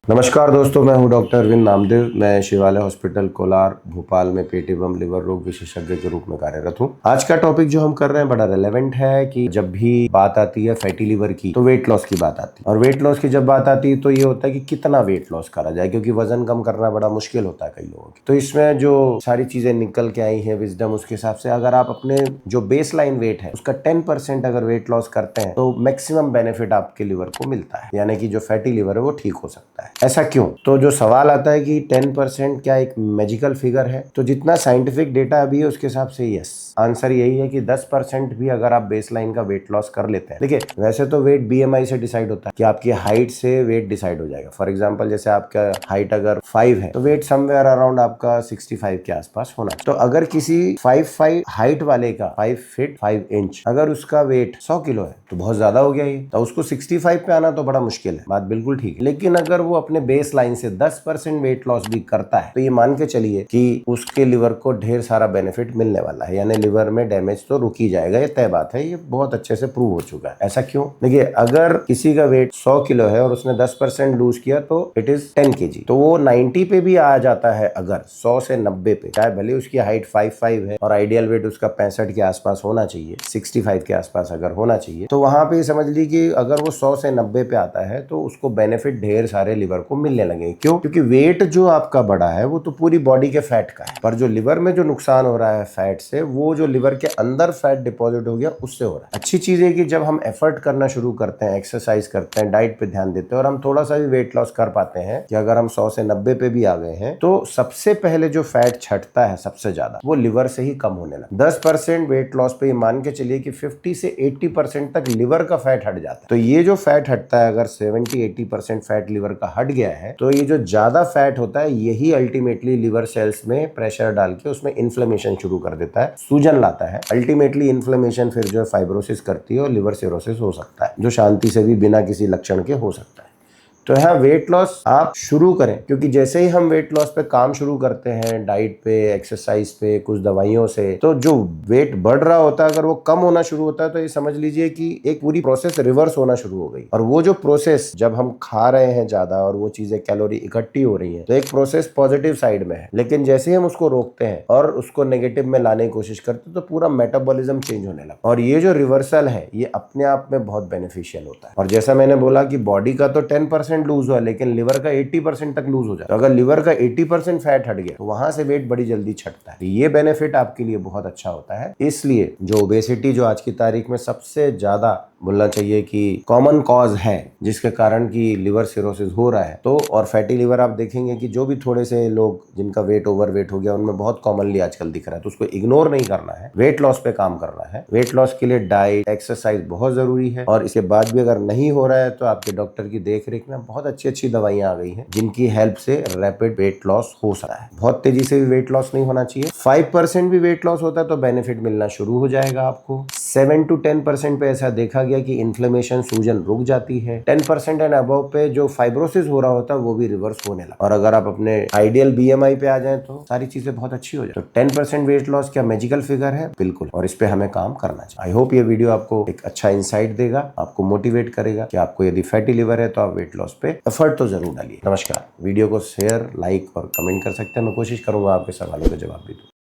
नमस्कार दोस्तों, मैं हूं डॉक्टर अरविंद नामदेव। मैं शिवालय हॉस्पिटल कोलार भोपाल में पेट एवं लिवर रोग विशेषज्ञ के रूप में कार्यरत हूं। आज का टॉपिक जो हम कर रहे हैं बड़ा रेलेवेंट है कि जब भी बात आती है फैटी लिवर की तो वेट लॉस की बात आती है। और वेट लॉस की जब बात आती है तो ये होता है कि कितना वेट लॉस करा जाए, क्योंकि वजन कम करना बड़ा मुश्किल होता है कई लोगों की। तो इसमें जो सारी चीजें निकल के आई है विजडम, उसके हिसाब से अगर आप अपने जो बेस लाइन वेट है उसका 10% अगर वेट लॉस करते हैं तो मैक्सिमम बेनिफिट आपके लिवर को मिलता है, यानी कि जो फैटी लिवर है वो ठीक हो सकता है। ऐसा क्यों? तो जो सवाल आता है कि 10% क्या एक मैजिकल फिगर है, तो जितना साइंटिफिक डेटा अभी है उसके हिसाब से यस, आंसर यही है कि 10% भी अगर आप बेसलाइन का वेट लॉस कर लेते हैं। देखिए, वैसे तो वेट बीएमआई से डिसाइड होता है कि आपकी हाइट से वेट डिसाइड हो जाएगा। फॉर एग्जांपल, जैसे आपका हाइट अगर 5 है तो वेट समवेयर अराउंड आपका 65 के आसपास होना चाहिए। तो अगर किसी 5'5" हाइट वाले का 5 फीट 5 इंच अगर उसका वेट 100 किलो है तो बहुत ज्यादा हो गया ये, तो उसको 65 पे आना तो बड़ा मुश्किल है, बात बिल्कुल ठीक है। लेकिन अगर वो अपने बेस लाइन से 10% वेट लॉस भी करता है तो ये मान के चलिए कि उसके लिवर को ढेर सारा बेनिफिट मिलने वाला है, यानी लिवर में डैमेज तो रुक ही जाएगा। ये तय बात है, ये बहुत अच्छे से प्रूव हो चुका है। ऐसा क्यों? देखिए, अगर किसी का वेट 100 किलो है और उसने 10% लूज किया तो इट इज 10 kg, तो वो 90 पे भी आ जाता है। अगर 100 से 90 पे, चाहे भले उसकी हाइट 5'5" है और आइडियल वेट उसका 65 के आसपास होना चाहिए, 65 के आसपास अगर होना चाहिए, तो वहां पे समझ लीजिए कि अगर वो 100 से 90 पे आता है तो उसको बेनिफिट ढेर सारे लिवर को मिलने लगे। क्यों? क्योंकि वेट जो आपका बड़ा है वो तो पूरी बॉडी के फैट का है, पर जो लिवर में जो नुकसान हो रहा है फैट से, वो जो लिवर के अंदर फैट डिपॉजिट हो गया उससे हो रहा है। अच्छी चीज है कि जब हम एफर्ट करना शुरू करते हैं, एक्सरसाइज करते हैं, डाइट पे ध्यान देते हैं और हम थोड़ा सा भी वेट लॉस कर पाते हैं, कि अगर हम 100 से 90 पे भी आ गए हैं तो सबसे पहले जो फैट छटता है सबसे ज्यादा वो लिवर से ही कम होने लगा। 10% वेट लॉस पे मान के चलिए कि 50 से 80% तक लिवर का फैट हट जाता है। तो ये जो फैट हटता है, अगर 70-80% फैट लिवर का हट गया है तो ये जो ज्यादा फैट होता है यही अल्टीमेटली लिवर सेल्स में प्रेशर डाल के उसमें इन्फ्लेमेशन शुरू कर देता है, सूजन लाता है। अल्टीमेटली इन्फ्लेमेशन फिर जो है फाइब्रोसिस करती है और लिवर सिरोसिस हो सकता है, जो शांति से भी बिना किसी लक्षण के हो सकता है। तो यहाँ वेट लॉस आप शुरू करें, क्योंकि जैसे ही हम वेट लॉस पे काम शुरू करते हैं, डाइट पे, एक्सरसाइज पे, कुछ दवाइयों से, तो जो वेट बढ़ रहा होता है अगर वो कम होना शुरू होता है तो ये समझ लीजिए कि एक पूरी प्रोसेस रिवर्स होना शुरू हो गई। और वो जो प्रोसेस, जब हम खा रहे हैं ज्यादा और वो चीजें कैलोरी इकट्ठी हो रही है, तो एक प्रोसेस पॉजिटिव साइड में है, लेकिन जैसे ही हम उसको रोकते हैं और उसको नेगेटिव में लाने की कोशिश करते हैं तो पूरा मेटाबॉलिज्म चेंज होने लगता है। और ये जो रिवर्सल है ये अपने आप में बहुत बेनिफिशियल होता है। और जैसा मैंने बोला कि बॉडी का तो 10% लूज हुआ, लेकिन लिवर का 80% तक लूज हो जाए, तो अगर लिवर का 80% फैट हट गया तो वहां से वेट बड़ी जल्दी छटता है। ये बेनिफिट आपके लिए बहुत अच्छा होता है। इसलिए जो ओबेसिटी जो आज की तारीख में सबसे ज्यादा बोलना चाहिए कि कॉमन कॉज है जिसके कारण कि लिवर सिरोसिस हो रहा है, तो और फैटी लिवर आप देखेंगे कि जो भी थोड़े से लोग जिनका वेट ओवर वेट हो गया उनमें बहुत कॉमनली आजकल दिख रहा है, तो उसको इग्नोर नहीं करना है, वेट लॉस पे काम करना है। वेट लॉस के लिए डाइट, एक्सरसाइज बहुत जरूरी है, और इसके बाद भी अगर नहीं हो रहा है तो आपके डॉक्टर की देख रेख में बहुत अच्छी अच्छी दवाइयां आ गई हैं जिनकी हेल्प से रैपिड वेट लॉस हो सकता है। बहुत तेजी से भी वेट लॉस नहीं होना चाहिए। 5% भी वेट लॉस होता है तो बेनिफिट मिलना शुरू हो जाएगा आपको। 7 to 10% पे ऐसा देखा गया कि इन्फ्लेमेशन, सूजन रुक जाती है। 10% एंड अबव पे जो फाइब्रोसिस हो रहा होता है वो भी रिवर्स होने लगा। और अगर आप अपने आइडियल बीएमआई पे आ जाए तो सारी चीजें बहुत अच्छी हो जाए। तो 10% वेट लॉस क्या मैजिकल फिगर है? बिल्कुल, और इस पे हमें काम करना चाहिए। आई होप ये वीडियो आपको एक अच्छा इंसाइट देगा, आपको मोटिवेट करेगा कि आपको यदि फैटी लिवर है तो आप वेट लॉस पे एफर्ट तो जरूर डालिए। नमस्कार। वीडियो को शेयर, लाइक और कमेंट कर सकते हैं। मैं कोशिश करूंगा आपके सवालों के जवाब भी दूं।